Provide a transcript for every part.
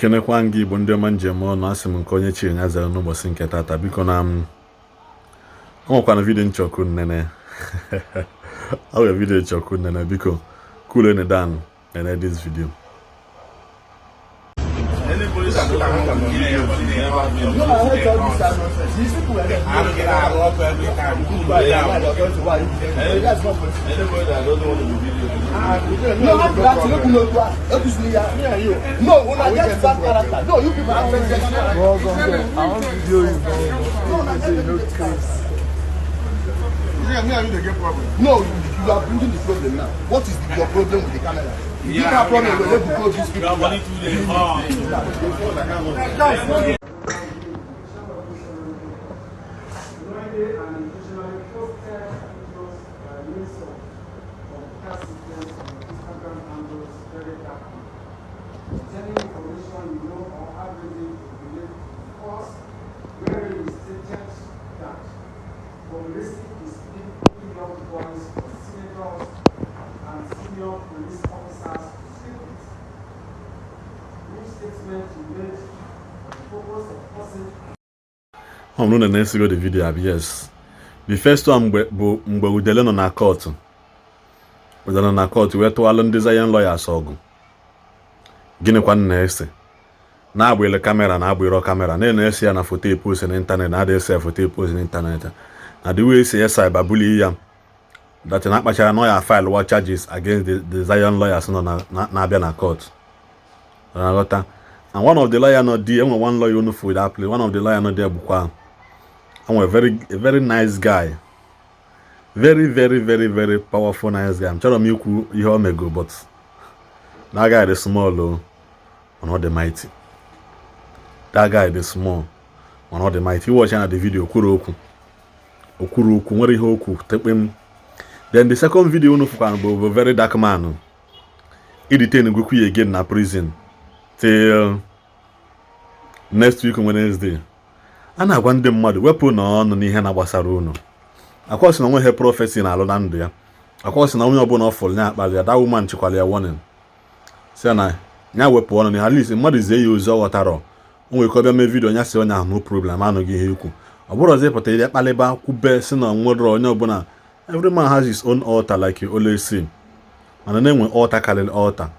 ekenekwa gị Igbo ndị ọma njem ọnụ asị m nke onye chiri ya zere n'ụbọchị nke tata biko na ọ nwekwana vidio nchọkụ nnene ọ nwere vidio nchọkụ nnene biko cool it down and edit this video. No, you are bringing the problem now. What is your problem with the camera? If you have a problem with it, because these people I'm not the next the video. Yes, the first one mgbe Udele nọ na court. Udele nọ na court wee tụọlụ ndị Zion lawyers ọgụ. Gịnịkwa na-ese? Na-agbịrị kamera na-agbịrị kamera na-ese ya na foto epost na internet na-ada ese foto epost na internet. Na the way say cyberbully ya that na-akpachara na ya file what charges against the Zion lawyers nọ na-abịa na court. And one of the lawyers not there, one lawyer no for that place. One of the lawyers not there bukwa. I'm a very nice guy. Very powerful nice guy. I'm trying to make you me go, but that guy is small though, not the mighty. That guy is small, not the mighty. You watching the video Okuroku, where he oku take him. Then the second video no for a very dark man. He detained Goku again na prison till next week on Wednesday. A na-agwa ndị mmadụ wepụ n'ọnụ n'ihe na-gbasara unu. Akwọsị na nweghị prọfesi na alụ na ndụ ya. Akwọsị na onye ọbụla ọfụlụ ya akpali ya, that woman chikwala ya warning. Si na ya wepụ ọnụ na at least mmadụ zie ya ozi ọ ghọtara. O nwere ike ọbịa mee vidio nya si onye ahụ no problem anụghị ihe ikwu. Ọ bụrụ ọzọ ịpụta ya kpalịba kwube si na nwere onye ọbụla. Every man has his own altar like you always say. Mana na-enwe altar karịrị altar.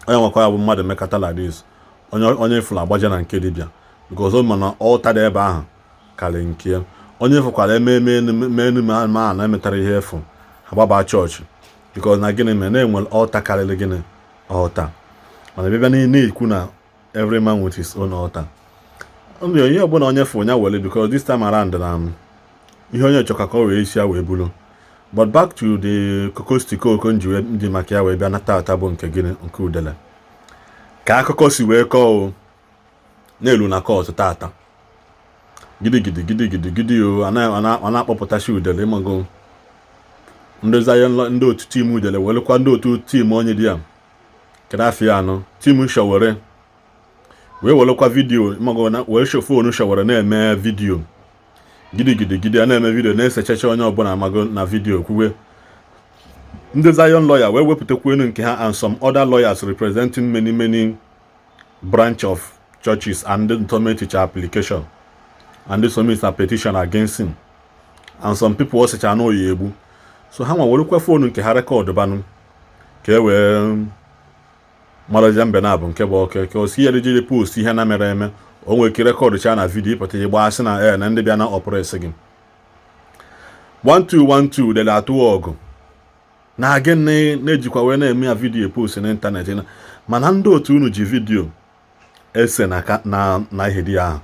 Onye nwekwa ya bụ mmadụ mekata like this. Onye fụla agbaja na nke dibịa. Because o mana altar dị ebe ahụ karịrị nke onye fụkwara eme ma na-emetara ihe efu agbaba chọọchị. Because na gịnị mere na-enwe altar karịrị gịnị altar. Mana bịa na-ekwu na every man with his own altar. Ihe ọbụla onye fụ onye wele because this time around na ihe onye chọka ka o wee isi ya wee bulu. But back to the kokostiko okonji ndị maka ya wee bịa na tata bụ nke gịnị nke Udele. Ka akụkọ si wee kọọ n'elu na court tata. Gidi o a na-akpọpụtachi Udele ịmago ndị Zion ndị otu tim Udele welekwa ndị otu tim onye dị ya kedafia anọ tim Showore wee welekwa vidio ịmago wee show phone Showore na-eme vidio gidi a na-eme vidio na-esechacha onye ọbụla amago na vidio kwuwe ndị Zion lawyer wee wepụtakwa enu nke ha and some other lawyers representing many branch of churches and the teacher application and the submit a petition against him and some people also cha no yebu so ha nwerekwa phone nke ha record banu ka e wee maraja mbe na bụ nke bụ oke ka o si ya ejiri post ihe na mere eme o nwere ki record cha na video pụta igba asị na na ndị bịa na operate gị 1212 de la tuogo na again na-ejikwa wee na-eme ya video post na internet mana ndị otu unu ji video ese na ihe dị ahụ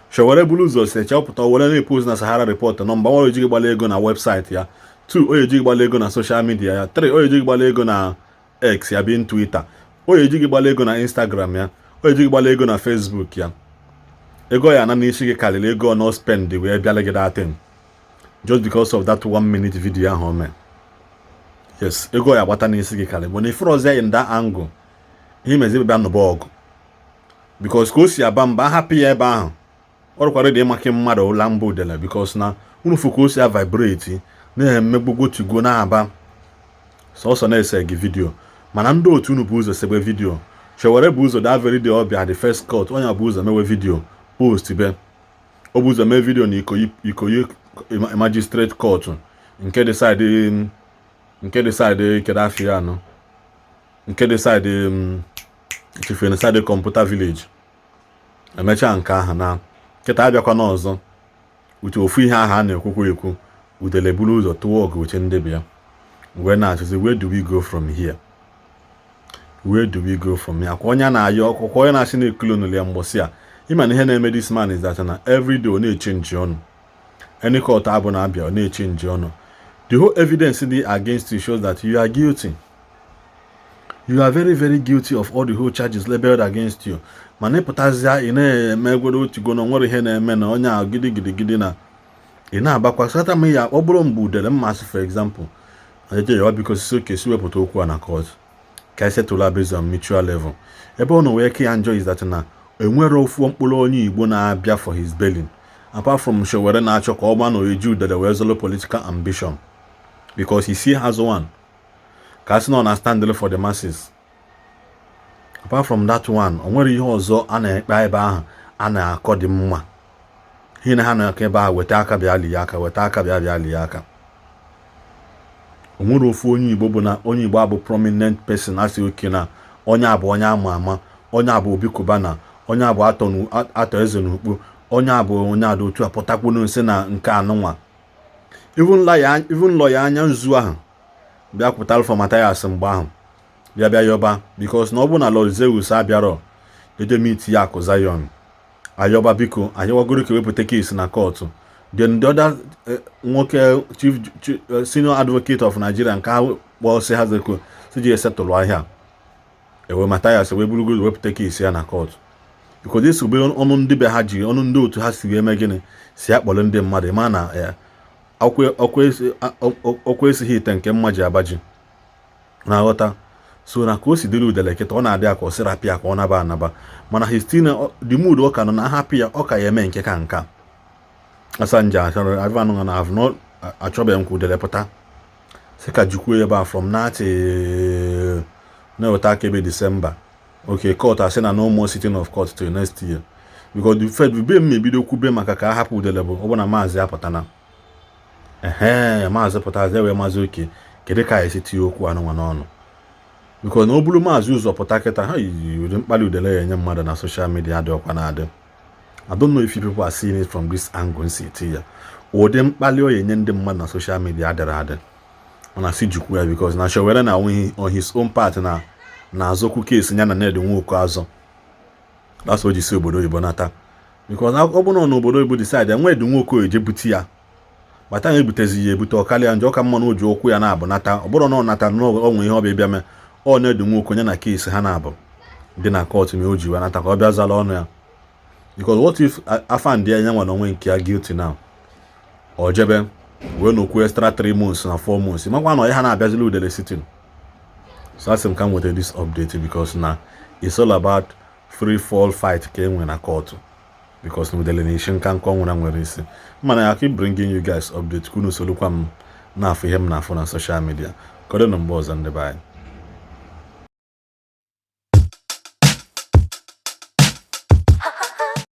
Showore bulu ụzọ secha pụta were na-epost na Sahara Report nọmba 1 ojighị gbala ego na website ya 2 ojighị gbala ego na social media ya 3 ojighị gbala ego na X ya bin Twitter ojighị gbala ego na Instagram ya ojighị gbala ego na Facebook ya ego ya na n'isi gị karịrị ego no spend wee bịala gị datin just because of that 1 minute video ahụ mee. Yes, ego ya gbata n'isi gị karịrị but if roze in that angle ihe mezi bịa n'ụba ọgụ because ka o si aba mba happy ya ebe ahụ ọ rụkwara dị maka mmadụ ụla mbụ Udele because na unu fụ ka o si vibrate na-emegbogo tugo na-aba sọsọ na-ese gị vidio mana ndị otu unu bụ ụzọ segbe vidio Showere bụ ụzọ that very day ọbịa the first court onye bụ ụzọ mewe video post be ọ bụ ụzọ mee video na Ikoyi magistrate court nke dị side kedu afọ anọ nke dị side chifere side computer village emechaa nke ahụ na nkịta abịakwa n'ọzọ uche ofu ihe ahụ a na-ekwukwa ekwu udele buru ụzọ tụwa ọgụ uche ndị bịa wee na-achụzi where do we go from here akwa onye na-ayọ ọkụkọ onye na-achị na-ekulonụl ya mgbọsị a ịma na ihe na-eme this man is that na every day ọ na-echenji ọnụ any court abụ na-abịa ọ na-echenji ọnụ the whole evidence dị against you shows that you are guilty. You are very, very guilty of all the whole charges labeled against you. Mana ịpụtazịa ị na-eme gwere otugo na nwere ihe na-eme na onye ahụ gidigidi na ị na-agbakwa sata m ya ọ bụrụ mgbe udele mmasị for example ajeje ya biko sisi oke si wepụta okwu a na court ka esetụla based on mutual level ebe ọ na wee ke ya njọ is that na enwere ofu mkpụrụ onye Igbo na-abịa for his bailing apart from Showere na-achọ ka ọ gba na oyeji udele wee zolo political ambition because he still has one ka asị na ọ na-stand for the masses. Apart from that one o nwere ihe ọzọ a na-ekpe ebe ahụ a na-akọ dị mma ihe na ha na-akọ ebe ahụ weta aka bịa lie aka weta aka bịa lie aka. O nwere ofu onye Igbo bụ na onye Igbo abụ prominent person asị oke na onye abụ onye ama ama onye abụ Obi Kubana onye abụ atọ eze n'ukpu onye abụ onye ada otu apụtakwunu nse na nke anụnwa even lọ ya anya nzu ahụ bịa kwụtara for Mathias mgbe ahụ bịa yọba because na ọ bụ na Lord Zeus abịarọ eje meet ya akụ Zion ayọba biko anyịwagoro ka wepụta case na kọtụ then the other nwoke chief senior advocate of Nigeria nke ahụ kpọọ Hazeko si ji esetụlụ ahịa ewe Mathias wee burugodo wepụta case ya na kọtụ because this ube ọnụ ndị be ha ji ọnụ ndị otu ha si eme gịnị si akpọrọ ndị mmadụ ma na ọkwa esighị ite nke mma ji abaji na-aghọta so na ka o si dịrị udele kịta ọ na-adị ka ọ sịrapị ya ka ọ naba anaba mana histina the mood ọ ka nọ na ahapụ ya ọ ka ya eme nke ka nka Asanja achọrọ na have not achọbeghị m ka udele pụta sị ka jikwa ebe a from na-eweta aka ebe December okay court asị na no more sitting of court till next year because the Fed be m ebido kwube maka ka a hapụ udele bụ ọ bụ na maazị apụtana maazị pụtazi wee maazị oke kedu ka esi tinye okwu anụnwa n'ọnụ because na ọ bụrụ maazị ụzọ pụta kịta ha yiri mkpali udele ya enye mmadụ na social media dị ọkwa na-adị. I don't know if you people are seeing it from this angle nsi ya ụdị mkpali o enye ndị mmadụ na social media adịrị adị ọ na-asị jikwu ya because na Showere na on his own part na azọkwu kesi ya na Ned Nwoko azọ that's o ji si obodo oyibo nata because ọ bụ na n'obodo oyibo decide ya Ned Nwoko eje buti ya bata ya ebutezi ya ebute ọkalịa njọ ka mmanụ oji okwu ya na-abụ nata ọ bụrụ na ọ nata n'onwe ihe ọ bịa bịa mee ọ Ned Nwoko onye na kesi ha na-abụ dị na court ma o ji wee nata ka ọ bịa zala ọnụ ya because what if afa ndị anya nwa na onwe nke ya guilty now o jebe wee n'okwu extra 3 months na 4 months makwa na ha na-abịazili udele sitting. So asị m ka m nweta this update because na it's all about free fall fight ka enwe na court because na udele na-eshi nka nkọ nwere isi mana ya keep bringing you guys update kunu solukwa m na-afụ ihe m na-afụ na social media kọdụ na mgbe ọzọ ndị be anyị.